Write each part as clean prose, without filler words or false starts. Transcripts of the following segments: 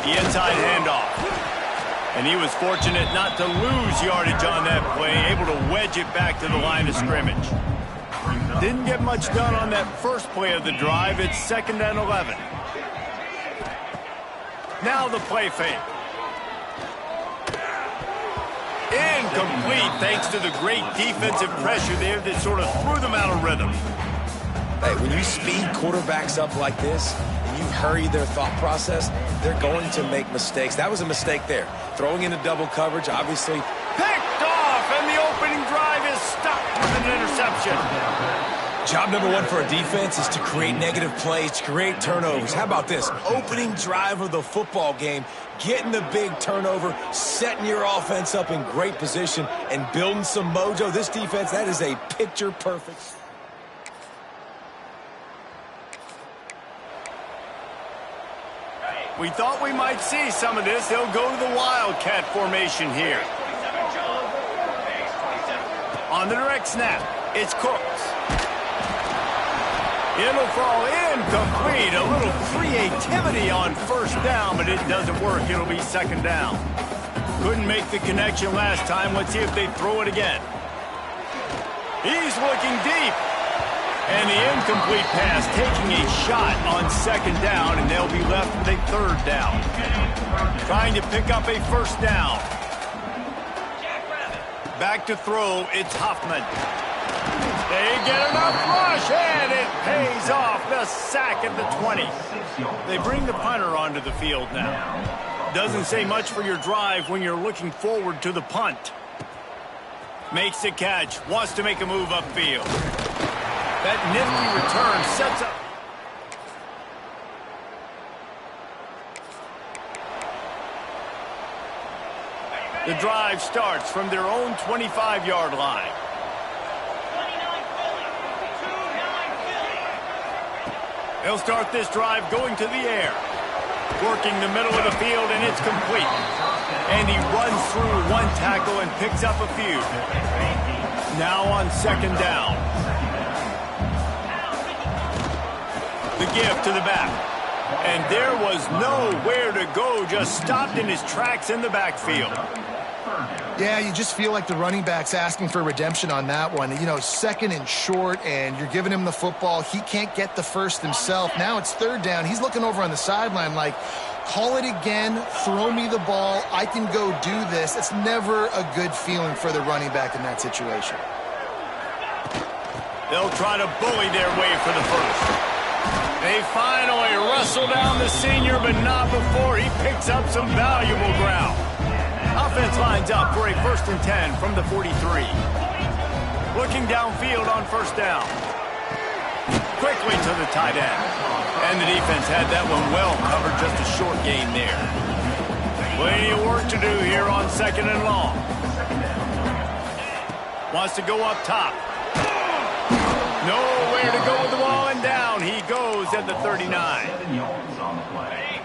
The inside handoff. And he was fortunate not to lose yardage on that play, able to wedge it back to the line of scrimmage. Didn't get much done on that first play of the drive. It's 2nd and 11. Now the play fake. Incomplete thanks to the great defensive pressure there that sort of threw them out of rhythm. Hey, when you speed quarterbacks up like this, and you hurry their thought process, they're going to make mistakes. That was a mistake there. Throwing into double coverage, obviously. Picked off, and the opening drive is stopped with an interception. Job number one for a defense is to create negative plays, to create turnovers. How about this? Opening drive of the football game, getting the big turnover, setting your offense up in great position, and building some mojo. This defense, that is a picture perfect. We thought we might see some of this. They'll go to the Wildcat formation here. On the direct snap, it's Cooks. It'll fall incomplete. A little creativity on first down, but it doesn't work. It'll be 2nd down. Couldn't make the connection last time. Let's see if they throw it again. He's looking deep. And the incomplete pass taking a shot on 2nd down, and they'll be left with a 3rd down. Trying to pick up a 1st down. Back to throw, it's Hoffman. They get enough rush, and it pays off. The sack at the 20. They bring the punter onto the field now. Doesn't say much for your drive when you're looking forward to the punt. Makes the catch, wants to make a move upfield. That nifty return sets up. The drive starts from their own 25-yard line. They'll start this drive going to the air. Working the middle of the field, and it's complete. And he runs through one tackle and picks up a few. Now on 2nd down. The give to the back. And there was nowhere to go, just stopped in his tracks in the backfield. Yeah, you just feel like the running back's asking for redemption on that one. You know, 2nd and short, and you're giving him the football. He can't get the first himself. Now it's 3rd down. He's looking over on the sideline like, call it again, throw me the ball, I can go do this. It's never a good feeling for the running back in that situation. They'll try to bully their way for the first. They finally wrestle down the senior, but not before he picks up some valuable ground. Offense lines up for a 1st and 10 from the 43. Looking downfield on 1st down. Quickly to the tight end. And the defense had that one well covered, just a short gain there. Plenty of work to do here on 2nd and long. Wants to go up top. Nowhere to go with the ball, and down he goes at the 39.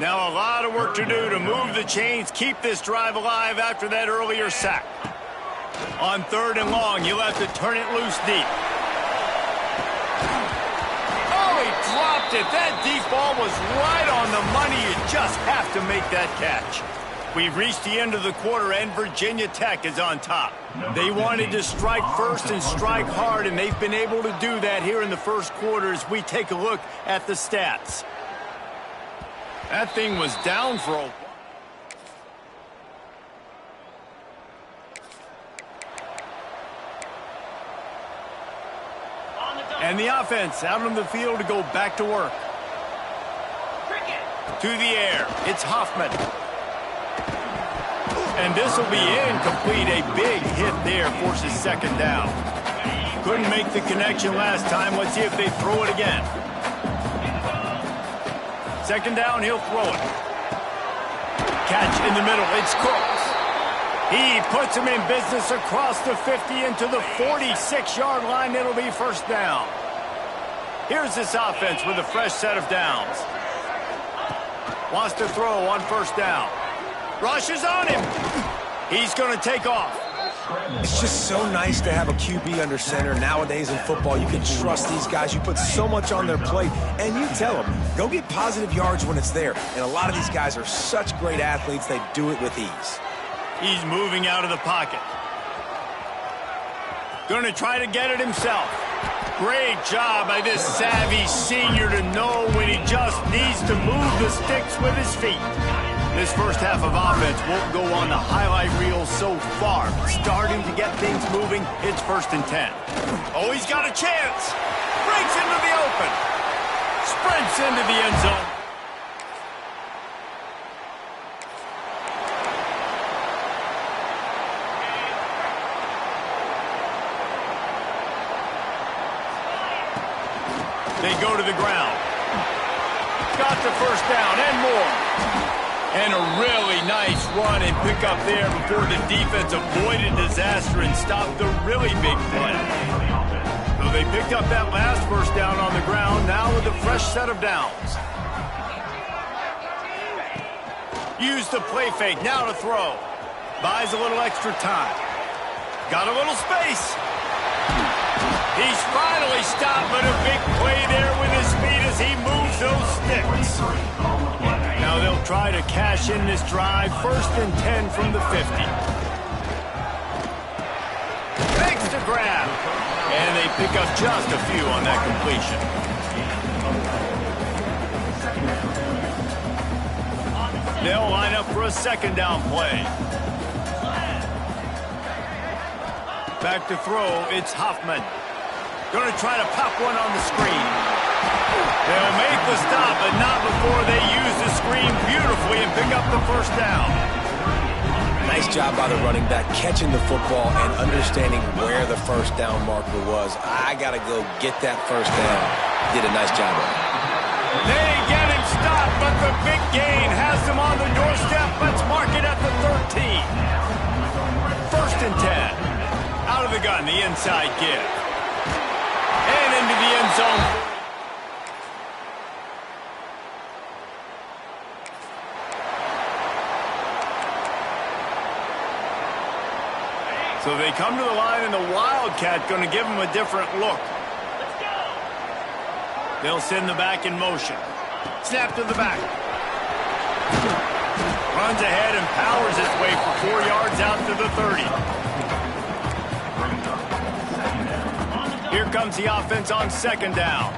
Now a lot of work to do to move the chains, keep this drive alive after that earlier sack. On 3rd and long, you'll have to turn it loose deep. Oh, he dropped it. That deep ball was right on the money. You just have to make that catch. We've reached the end of the quarter, and Virginia Tech is on top. They wanted to strike first and strike hard, and they've been able to do that here in the first quarter as we take a look at the stats. That thing was down for a while. And the offense out on the field to go back to work. To the air, it's Hoffman. And this will be incomplete. A big hit there forces 2nd down. Couldn't make the connection last time. Let's see if they throw it again. 2nd down, he'll throw it. Catch in the middle, it's Cooks. He puts him in business across the 50 into the 46-yard line. It'll be 1st down. Here's this offense with a fresh set of downs. Wants to throw on 1st down. Rushes on him. He's going to take off. It's just so nice to have a QB under center. Nowadays in football, you can trust these guys. You put so much on their plate, and you tell them, go get positive yards when it's there. And a lot of these guys are such great athletes, they do it with ease. He's moving out of the pocket. Going to try to get it himself. Great job by this savvy senior to know when he just needs to move the sticks with his feet. This first half of offense won't go on the highlight reel so far. Starting to get things moving, it's 1st and 10. Oh, he's got a chance. Breaks into the open. Sprints into the end zone. They go to the ground. Got the first down and more. And a really nice run and pick up there before the defense avoided disaster and stopped the really big play. So they picked up that last first down on the ground, now with a fresh set of downs. Use the play fake, now to throw. Buys a little extra time. Got a little space. He's finally stopped, but a big play there with his feet as he moves those sticks. Now they'll try to cash in this drive. 1st and 10 from the 50. Makes the grab. And they pick up just a few on that completion. They'll line up for a 2nd down play. Back to throw, it's Hoffman. Going to try to pop one on the screen. They'll make the stop, but not before they use the screen beautifully and pick up the first down. Nice job by the running back, catching the football and understanding where the first down marker was. I got to go get that first down. Did a nice job of it. They get him stopped, but the big gain has them on the doorstep. Let's mark it at the 13. 1st and 10. Out of the gun, the inside give. And into the end zone. So they come to the line, and the Wildcat going to give them a different look. They'll send the back in motion. Snap to the back. Runs ahead and powers his way for 4 yards out to the 30. Here comes the offense on 2nd down.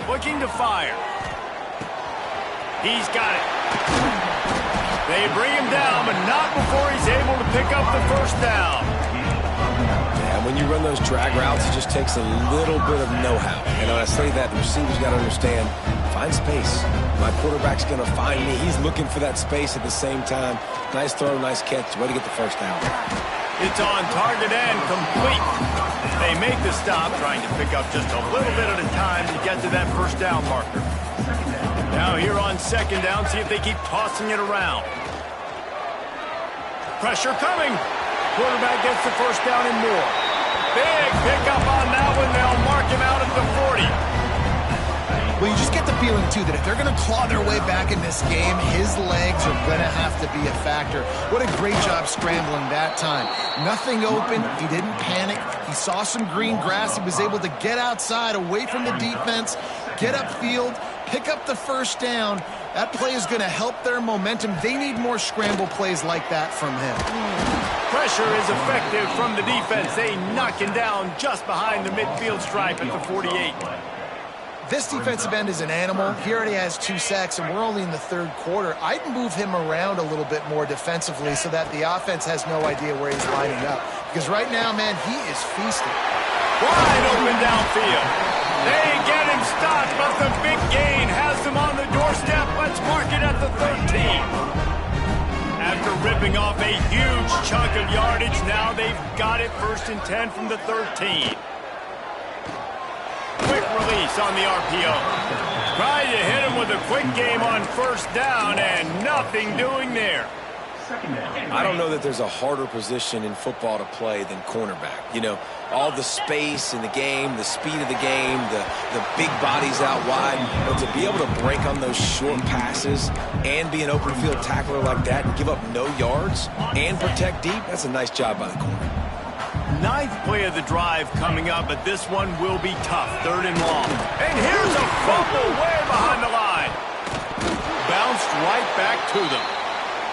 Looking to fire. He's got it. They bring him down, but not before he's able to pick up the first down. Yeah, when you run those drag routes, it just takes a little bit of know-how. And when I say that, the receiver's got to understand, find space. My quarterback's going to find me. He's looking for that space at the same time. Nice throw, nice catch. Way to get the first down. It's on target and complete. They make the stop, trying to pick up just a little bit at a time to get to that first down marker. Now here on 2nd down, see if they keep tossing it around. Pressure coming. Quarterback gets the first down and more. Big pickup on that one. They'll mark him out at the 40. Well, you just get the feeling, too, that if they're going to claw their way back in this game, his legs are going to have to be a factor. What a great job scrambling that time. Nothing open. He didn't panic. He saw some green grass. He was able to get outside, away from the defense, get upfield, pick up the first down. That play is going to help their momentum. They need more scramble plays like that from him. Pressure is effective from the defense. They knock him down just behind the midfield stripe at the 48. This defensive end is an animal. He already has 2 sacks, and we're only in the 3rd quarter. I'd move him around a little bit more defensively so that the offense has no idea where he's lining up. Because right now, man, he is feasting. Wide open downfield. They get him stopped, but the big gain has them on the doorstep. Let's mark it at the 13. After ripping off a huge chunk of yardage, now they've got it 1st and 10 from the 13. Quick release on the RPO. Tried to hit him with a quick game on 1st down, and nothing doing there. I don't know that there's a harder position in football to play than cornerback. You know, all the space in the game, the speed of the game, the big bodies out wide. But to be able to break on those short passes and be an open field tackler like that and give up no yards and protect deep, that's a nice job by the corner. Ninth play of the drive coming up, but this one will be tough. 3rd and long. And here's a fumble way behind the line. Bounced right back to them.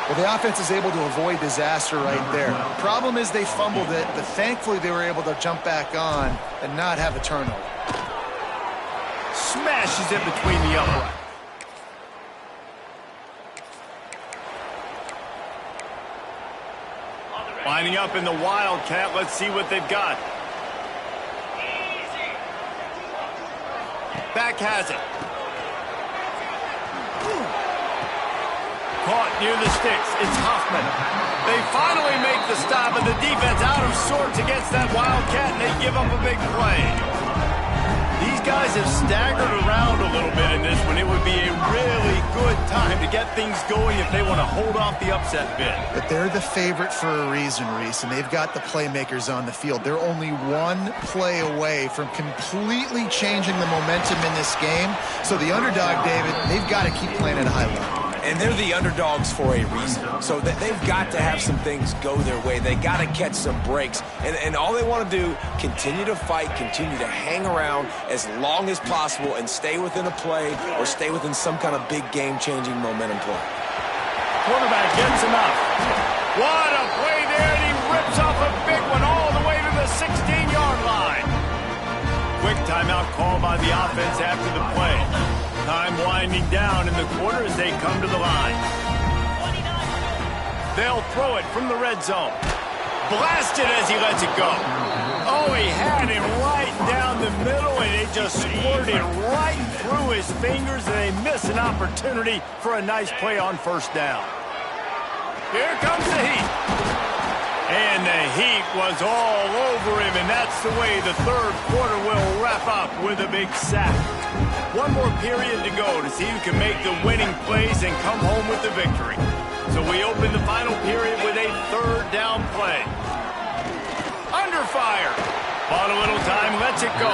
Well, the offense is able to avoid disaster right there. Problem is they fumbled it, but thankfully they were able to jump back on and not have a turnover. Smashes it between the uprights. Lining up in the Wildcat. Let's see what they've got. Back has it. Caught near the sticks. It's Hoffman. They finally make the stop, and the defense out of sorts against that Wildcat, and they give up a big play. These guys have staggered around a little bit in this one. It would be a really good time to get things going if they want to hold off the upset bid. But they're the favorite for a reason, Reese, and they've got the playmakers on the field. They're only one play away from completely changing the momentum in this game. So the underdog, David, they've got to keep playing at a high level. And they're the underdogs for a reason. So that they've got to have some things go their way. They got to catch some breaks. And all they want to do, continue to fight, continue to hang around as long as possible and stay within a play or stay within some kind of big game-changing momentum play. Quarterback gets enough. What a play there, and he rips off a big one all the way to the 16-yard line. Quick timeout call by the offense after the play. Time winding down in the quarter as they come to the line. They'll throw it from the red zone. Blasted as he lets it go. Oh, he had it right down the middle, and it just squirted right through his fingers, and they miss an opportunity for a nice play on 1st down. Here comes the heat. And the heat was all over him, and that's the way the 3rd quarter will wrap up with a big sack. One more period to go to see who can make the winning plays and come home with the victory. So we open the final period with a 3rd down play. Under fire. Bought a little time, lets it go.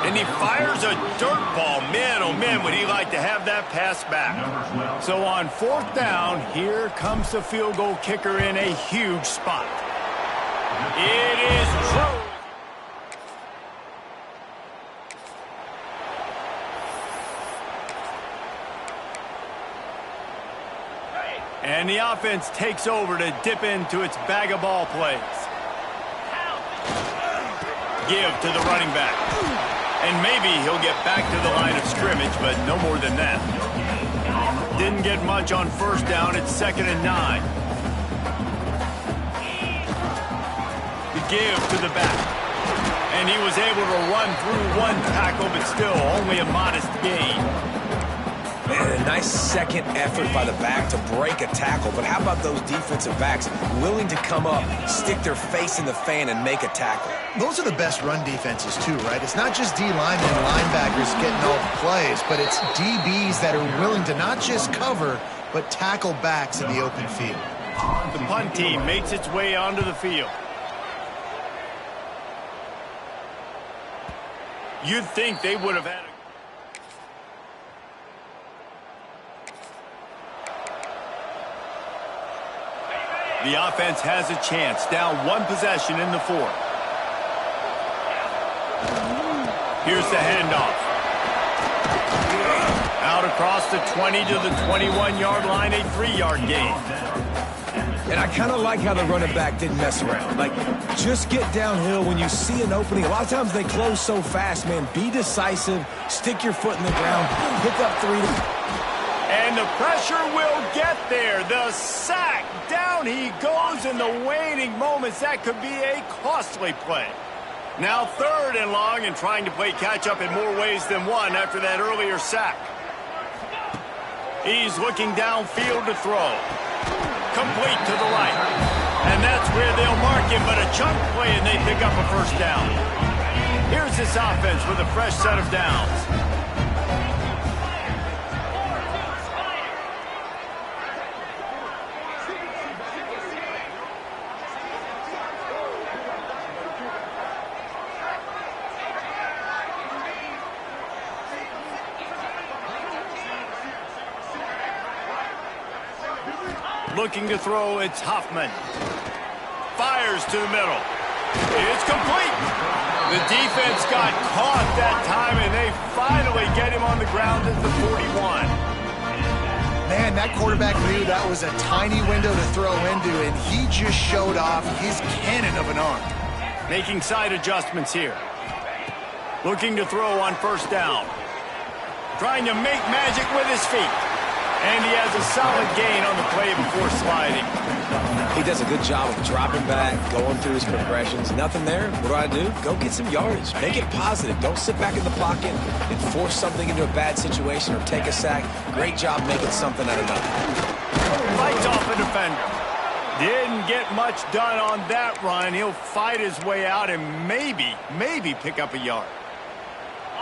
And he fires a dirt ball. Man, oh man, would he like to have that pass back. So on 4th down, here comes the field goal kicker in a huge spot. It is true. And the offense takes over to dip into its bag of ball plays. Give to the running back. And maybe he'll get back to the line of scrimmage, but no more than that. Didn't get much on 1st down. It's 2nd and 9. The give to the back. And he was able to run through one tackle, but still only a modest gain. And a nice second effort by the back to break a tackle. But how about those defensive backs willing to come up, stick their face in the fan, and make a tackle? Those are the best run defenses, too, right? It's not just D linemen and linebackers getting all the plays, but it's DBs that are willing to not just cover, but tackle backs in the open field. The punt team makes its way onto the field. You'd think they would have had a... The offense has a chance, down 1 possession in the 4th. Here's the handoff. Out across the 20 to the 21-yard line, a 3-yard gain. And I kind of like how the running back didn't mess around. Like, just get downhill when you see an opening. A lot of times they close so fast, man. Be decisive, stick your foot in the ground, pick up 3. And the pressure will get there. The sack. Down he goes in the waning moments. That could be a costly play. Now 3rd and long, and trying to play catch-up in more ways than one after that earlier sack. He's looking downfield to throw. Complete to the right. And that's where they'll mark him, but a chunk play, and they pick up a 1st down. Here's this offense with a fresh set of downs. Looking to throw, it's Huffman. Fires to the middle. It's complete. The defense got caught that time, and they finally get him on the ground at the 41. Man, that quarterback knew that was a tiny window to throw into, and he just showed off his cannon of an arm. Making side adjustments here. Looking to throw on first down. Trying to make magic with his feet. And he has a solid gain on the play before sliding. He does a good job of dropping back, going through his progressions. Nothing there. What do? Go get some yardage. Make it positive. Don't sit back in the pocket and force something into a bad situation or take a sack. Great job making something out of nothing. Fights off a defender. Didn't get much done on that run. He'll fight his way out and maybe pick up a yard.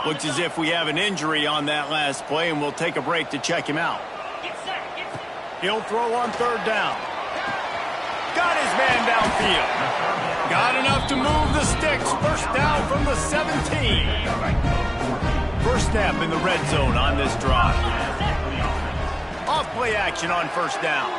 Looks as if we have an injury on that last play, and we'll take a break to check him out. He'll throw on third down. Got his man downfield. Got enough to move the sticks. First down from the 17. First snap in the red zone on this drive. Off play action on first down.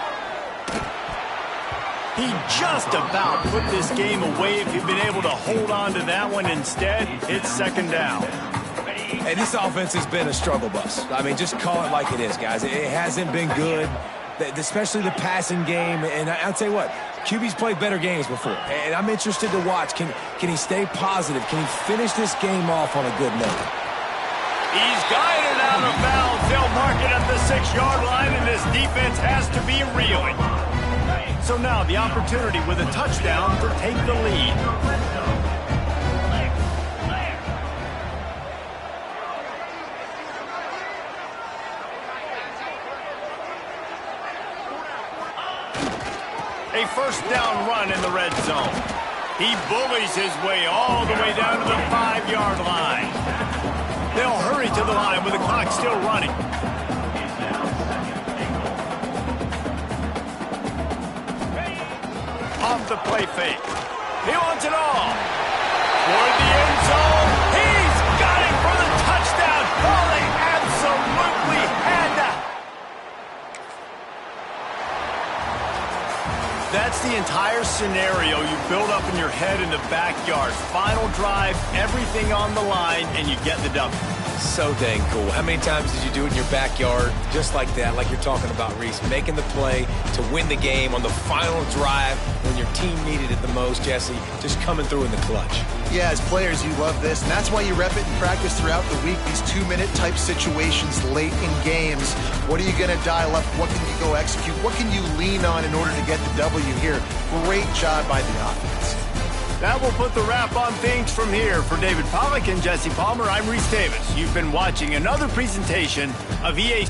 He just about put this game away if he'd been able to hold on to that one. Instead, it's second down. Hey, this offense has been a struggle bus. I mean, just call it like it is, guys. It hasn't been good, especially the passing game. And I'll tell you what, QB's played better games before. And I'm interested to watch. Can he stay positive? Can he finish this game off on a good note? He's guided out of bounds. They'll mark it at the 6-yard line, and this defense has to be reeling. So now the opportunity with a touchdown to take the lead. A first down run in the red zone. He bullies his way all the way down to the 5-yard line. They'll hurry to the line with the clock still running. Off the play fake. He wants it all. Toward the end zone. He's got it for the touchdown. Oh, they absolutely had that. That's the entire scenario you build up in your head in the backyard. Final drive, everything on the line, and you get the W. So dang cool. How many times did you do it in your backyard just like that, like you're talking about, Reese, making the play to win the game on the final drive when your team needed it the most, Jesse, just coming through in the clutch. Yeah, as players, you love this, and that's why you rep it in practice throughout the week, these 2-minute type situations late in games. What are you going to dial up? What can you go execute? What can you lean on in order to get the W here? Great job by the offense. That will put the wrap on things from here. For David Pollack and Jesse Palmer, I'm Reese Davis. You've been watching another presentation of EA